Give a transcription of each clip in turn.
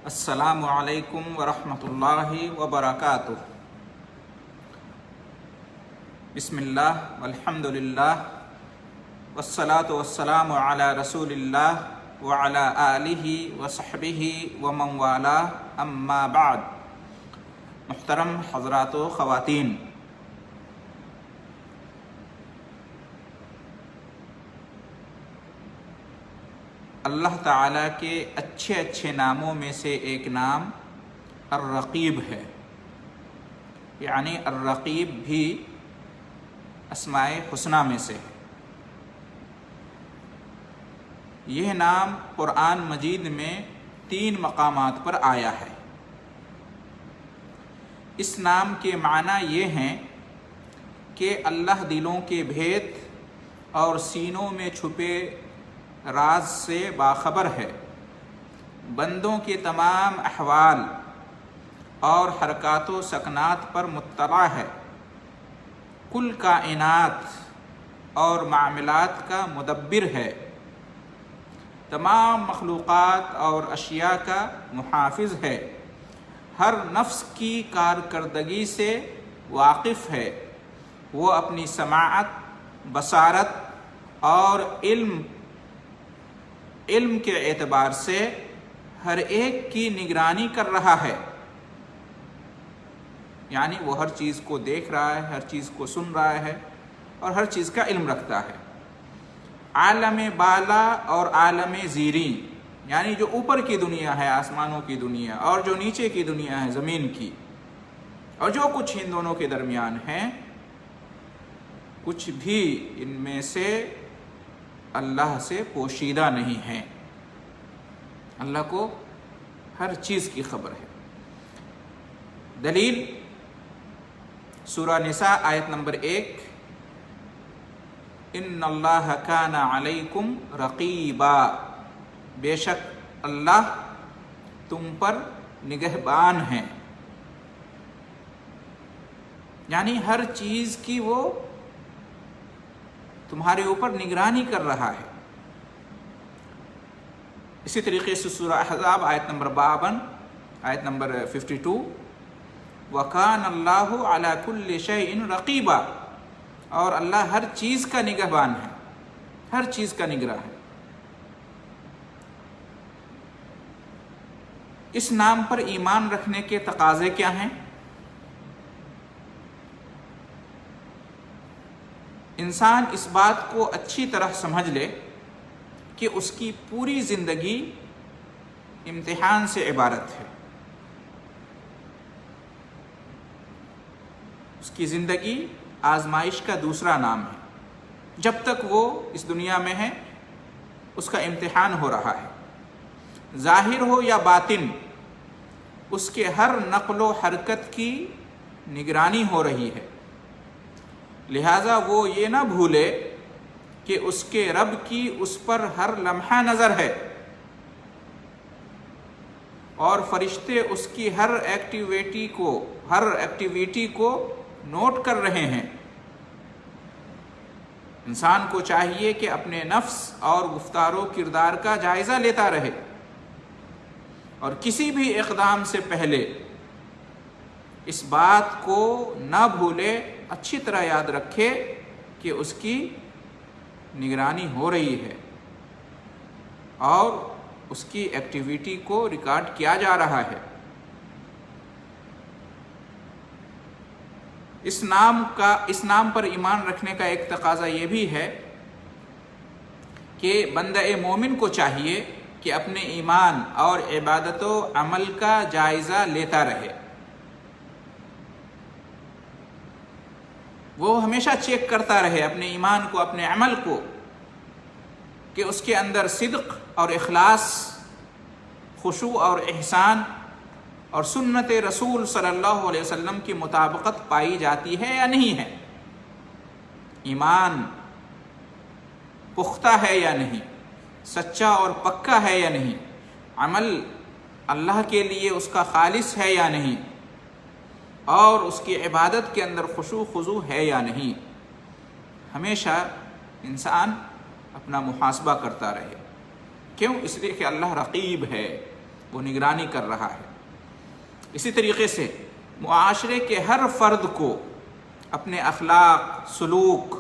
السلام علیکم ورحمۃ اللہ وبرکاتہ۔ بسم اللہ والحمد للہ والصلاة والسلام علی رسول اللہ وعلی آلہ وصحبہ ومن والاه اما بعد۔ محترم حضرات و خواتین، اللہ تعالیٰ کے اچھے اچھے ناموں میں سے ایک نام الرقیب ہے، یعنی الرقیب بھی اسماء حسنی میں سے ہے۔ یہ نام قرآن مجید میں 3 مقامات پر آیا ہے۔ اس نام کے معنی یہ ہیں کہ اللہ دلوں کے بھید اور سینوں میں چھپے راز سے باخبر ہے، بندوں کے تمام احوال اور حرکات و سکنات پر مطلع ہے، کل کائنات اور معاملات کا مدبر ہے، تمام مخلوقات اور اشیاء کا محافظ ہے، ہر نفس کی کارکردگی سے واقف ہے، وہ اپنی سماعت، بصارت اور علم کے اعتبار سے ہر ایک کی نگرانی کر رہا ہے، یعنی وہ ہر چیز کو دیکھ رہا ہے، ہر چیز کو سن رہا ہے اور ہر چیز کا علم رکھتا ہے۔ عالم بالا اور عالم زیریں، یعنی جو اوپر کی دنیا ہے آسمانوں کی دنیا، اور جو نیچے کی دنیا ہے زمین کی، اور جو کچھ ان دونوں کے درمیان ہے، کچھ بھی ان میں سے اللہ سے پوشیدہ نہیں ہے۔ اللہ کو ہر چیز کی خبر ہے۔ دلیل سورہ نساء آیت نمبر 1، ان اللہ کان علیکم رقیبا، بے شک اللہ تم پر نگہبان ہیں، یعنی ہر چیز کی وہ تمہارے اوپر نگرانی کر رہا ہے۔ اسی طریقے سے سورہ احزاب آیت نمبر 52، آیت نمبر 52، وَكَانَ اللَّهُ عَلَى كُلِّ شَيْءٍ رَقِيبًا، اور اللہ ہر چیز کا نگہبان ہے، ہر چیز کا نگراں ہے۔ اس نام پر ایمان رکھنے کے تقاضے کیا ہیں؟ انسان اس بات کو اچھی طرح سمجھ لے کہ اس کی پوری زندگی امتحان سے عبارت ہے۔ اس کی زندگی آزمائش کا دوسرا نام ہے۔ جب تک وہ اس دنیا میں ہے اس کا امتحان ہو رہا ہے، ظاہر ہو یا باطن، اس کے ہر نقل و حرکت کی نگرانی ہو رہی ہے۔ لہٰذا وہ یہ نہ بھولے کہ اس کے رب کی اس پر ہر لمحہ نظر ہے، اور فرشتے اس کی ہر ایکٹیویٹی کو نوٹ کر رہے ہیں۔ انسان کو چاہیے کہ اپنے نفس اور گفتار و کردار کا جائزہ لیتا رہے، اور کسی بھی اقدام سے پہلے اس بات کو نہ بھولے، اچھی طرح یاد رکھے کہ اس کی نگرانی ہو رہی ہے اور اس کی ایکٹیویٹی کو ریکارڈ کیا جا رہا ہے۔ اس نام پر ایمان رکھنے کا ایک تقاضا یہ بھی ہے کہ بندہ مومن کو چاہیے کہ اپنے ایمان اور عبادت و عمل کا جائزہ لیتا رہے۔ وہ ہمیشہ چیک کرتا رہے اپنے ایمان کو، اپنے عمل کو، کہ اس کے اندر صدق اور اخلاص، خشوع اور احسان اور سنت رسول صلی اللہ علیہ وسلم کی مطابقت پائی جاتی ہے یا نہیں ہے، ایمان پختہ ہے یا نہیں، سچا اور پکا ہے یا نہیں، عمل اللہ کے لیے اس کا خالص ہے یا نہیں، اور اس کی عبادت کے اندر خشوع خضوع ہے یا نہیں۔ ہمیشہ انسان اپنا محاسبہ کرتا رہے۔ کیوں؟ اس لیے کہ اللہ رقیب ہے، وہ نگرانی کر رہا ہے۔ اسی طریقے سے معاشرے کے ہر فرد کو اپنے اخلاق، سلوک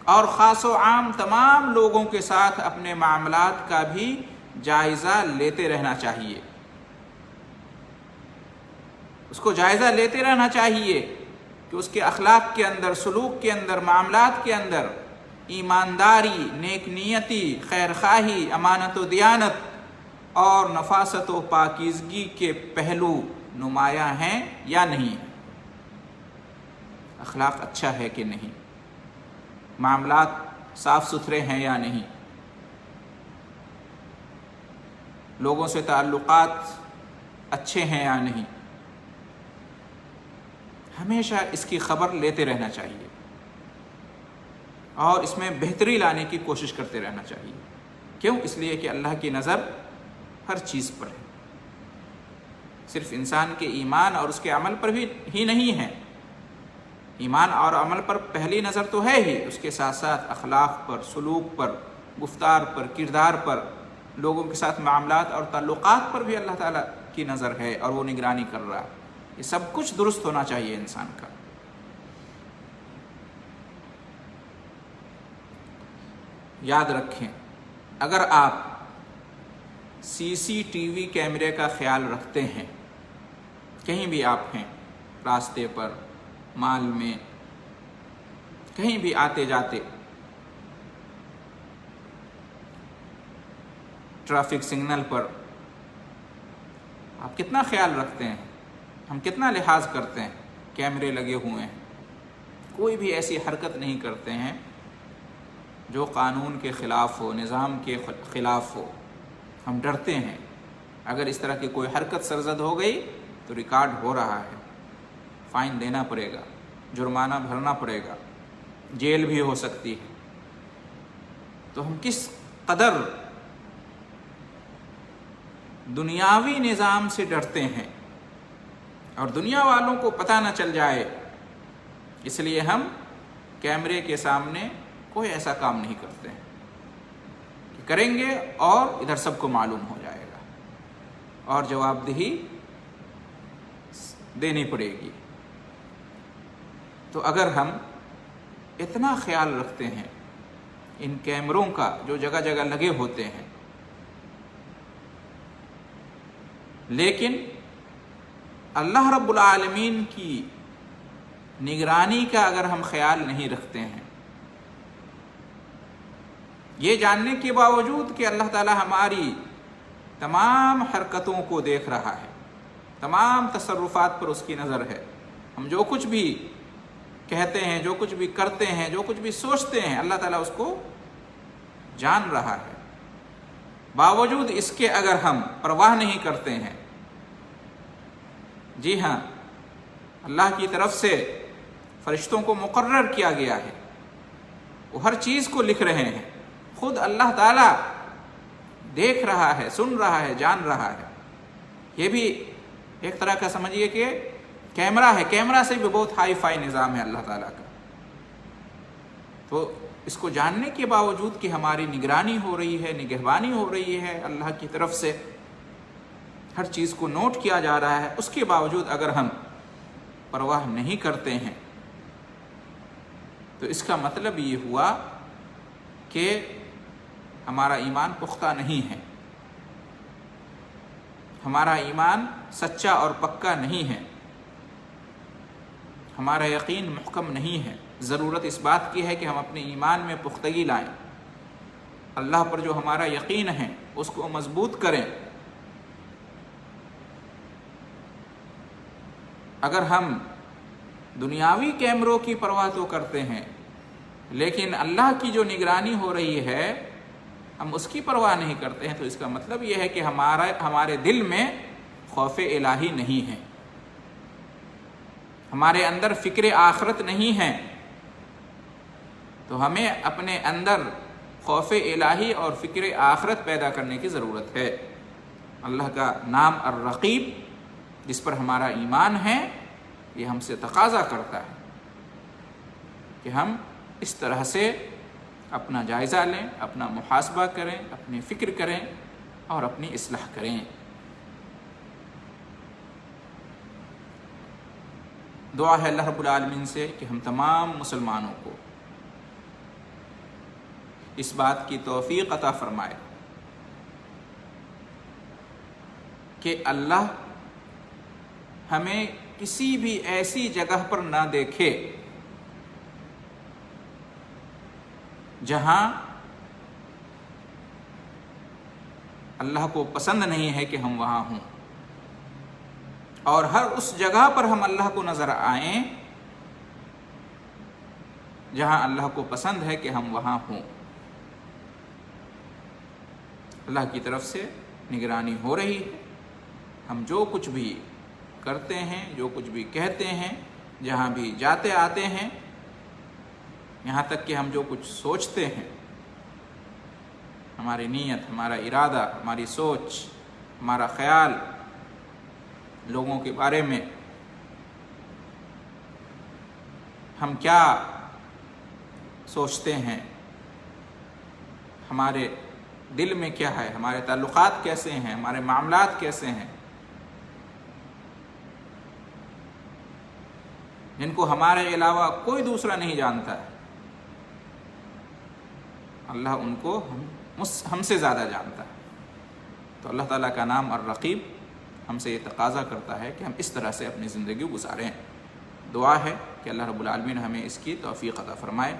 اور خاص و عام تمام لوگوں کے ساتھ اپنے معاملات کا بھی جائزہ لیتے رہنا چاہیے۔ اس کو جائزہ لیتے رہنا چاہیے کہ اس کے اخلاق کے اندر، سلوک کے اندر، معاملات کے اندر ایمانداری، نیک نیتی، خیر خواہی، امانت و دیانت اور نفاست و پاکیزگی کے پہلو نمایاں ہیں یا نہیں، اخلاق اچھا ہے کہ نہیں، معاملات صاف ستھرے ہیں یا نہیں، لوگوں سے تعلقات اچھے ہیں یا نہیں، ہمیشہ اس کی خبر لیتے رہنا چاہیے اور اس میں بہتری لانے کی کوشش کرتے رہنا چاہیے۔ کیوں؟ اس لیے کہ اللہ کی نظر ہر چیز پر ہے، صرف انسان کے ایمان اور اس کے عمل پر ہی نہیں ہے، ایمان اور عمل پر پہلی نظر تو ہے ہی، اس کے ساتھ ساتھ اخلاق پر، سلوک پر، گفتار پر، کردار پر، لوگوں کے ساتھ معاملات اور تعلقات پر بھی اللہ تعالیٰ کی نظر ہے اور وہ نگرانی کر رہا ہے۔ یہ سب کچھ درست ہونا چاہیے انسان کا۔ یاد رکھیں، اگر آپ CCTV کیمرے کا خیال رکھتے ہیں، کہیں بھی آپ ہیں، راستے پر، مال میں، کہیں بھی آتے جاتے، ٹریفک سگنل پر، آپ کتنا خیال رکھتے ہیں، ہم کتنا لحاظ کرتے ہیں، کیمرے لگے ہوئے ہیں، کوئی بھی ایسی حرکت نہیں کرتے ہیں جو قانون کے خلاف ہو، نظام کے خلاف ہو، ہم ڈرتے ہیں اگر اس طرح کی کوئی حرکت سرزد ہو گئی تو ریکارڈ ہو رہا ہے، فائن دینا پڑے گا، جرمانہ بھرنا پڑے گا، جیل بھی ہو سکتی ہے۔ تو ہم کس قدر دنیاوی نظام سے ڈرتے ہیں اور دنیا والوں کو پتہ نہ چل جائے، اس لیے ہم کیمرے کے سامنے کوئی ایسا کام نہیں کرتے ہیں کہ کریں گے اور ادھر سب کو معلوم ہو جائے گا اور جواب دہی دینی پڑے گی۔ تو اگر ہم اتنا خیال رکھتے ہیں ان کیمروں کا جو جگہ جگہ لگے ہوتے ہیں، لیکن اللہ رب العالمین کی نگرانی کا اگر ہم خیال نہیں رکھتے ہیں، یہ جاننے کے باوجود کہ اللہ تعالی ہماری تمام حرکتوں کو دیکھ رہا ہے، تمام تصرفات پر اس کی نظر ہے، ہم جو کچھ بھی کہتے ہیں، جو کچھ بھی کرتے ہیں، جو کچھ بھی سوچتے ہیں، اللہ تعالیٰ اس کو جان رہا ہے، باوجود اس کے اگر ہم پرواہ نہیں کرتے ہیں، جی ہاں، اللہ کی طرف سے فرشتوں کو مقرر کیا گیا ہے، وہ ہر چیز کو لکھ رہے ہیں، خود اللہ تعالیٰ دیکھ رہا ہے، سن رہا ہے، جان رہا ہے۔ یہ بھی ایک طرح کا سمجھیے کہ کیمرہ ہے، کیمرہ سے بھی بہت ہائی فائی نظام ہے اللہ تعالیٰ کا۔ تو اس کو جاننے کے باوجود کہ ہماری نگرانی ہو رہی ہے، نگہبانی ہو رہی ہے اللہ کی طرف سے، ہر چیز کو نوٹ کیا جا رہا ہے، اس کے باوجود اگر ہم پرواہ نہیں کرتے ہیں تو اس کا مطلب یہ ہوا کہ ہمارا ایمان پختہ نہیں ہے، ہمارا ایمان سچا اور پکا نہیں ہے، ہمارا یقین محکم نہیں ہے۔ ضرورت اس بات کی ہے کہ ہم اپنے ایمان میں پختگی لائیں، اللہ پر جو ہمارا یقین ہے اس کو مضبوط کریں۔ اگر ہم دنیاوی کیمروں کی پرواہ تو کرتے ہیں، لیکن اللہ کی جو نگرانی ہو رہی ہے ہم اس کی پرواہ نہیں کرتے ہیں، تو اس کا مطلب یہ ہے کہ ہمارے دل میں خوف الہی نہیں ہے، ہمارے اندر فکر آخرت نہیں ہے۔ تو ہمیں اپنے اندر خوف الہی اور فکر آخرت پیدا کرنے کی ضرورت ہے۔ اللہ کا نام الرقیب جس پر ہمارا ایمان ہے، یہ ہم سے تقاضا کرتا ہے کہ ہم اس طرح سے اپنا جائزہ لیں، اپنا محاسبہ کریں، اپنی فکر کریں اور اپنی اصلاح کریں۔ دعا ہے اللہ رب العالمین سے کہ ہم تمام مسلمانوں کو اس بات کی توفیق عطا فرمائے کہ اللہ ہمیں کسی بھی ایسی جگہ پر نہ دیکھے جہاں اللہ کو پسند نہیں ہے کہ ہم وہاں ہوں، اور ہر اس جگہ پر ہم اللہ کو نظر آئیں جہاں اللہ کو پسند ہے کہ ہم وہاں ہوں۔ اللہ کی طرف سے نگرانی ہو رہی ہے، ہم جو کچھ بھی کرتے ہیں، جو کچھ بھی کہتے ہیں، جہاں بھی جاتے آتے ہیں، یہاں تک کہ ہم جو کچھ سوچتے ہیں، ہماری نیت، ہمارا ارادہ، ہماری سوچ، ہمارا خیال لوگوں کے بارے میں، ہم کیا سوچتے ہیں، ہمارے دل میں کیا ہے، ہمارے تعلقات کیسے ہیں، ہمارے معاملات کیسے ہیں، جن کو ہمارے علاوہ کوئی دوسرا نہیں جانتا ہے، اللہ ان کو ہم سے زیادہ جانتا ہے۔ تو اللہ تعالیٰ کا نام الرقیب ہم سے یہ تقاضا کرتا ہے کہ ہم اس طرح سے اپنی زندگی گزاریں۔ دعا ہے کہ اللہ رب العالمین ہمیں اس کی توفیق عطا فرمائے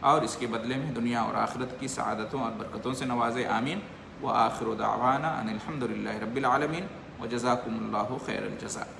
اور اس کے بدلے میں دنیا اور آخرت کی سعادتوں اور برکتوں سے نوازے، آمین۔ وآخر دعوانا ان الحمد للہ رب العالمین وجزاکم اللہ خیر الجزاء۔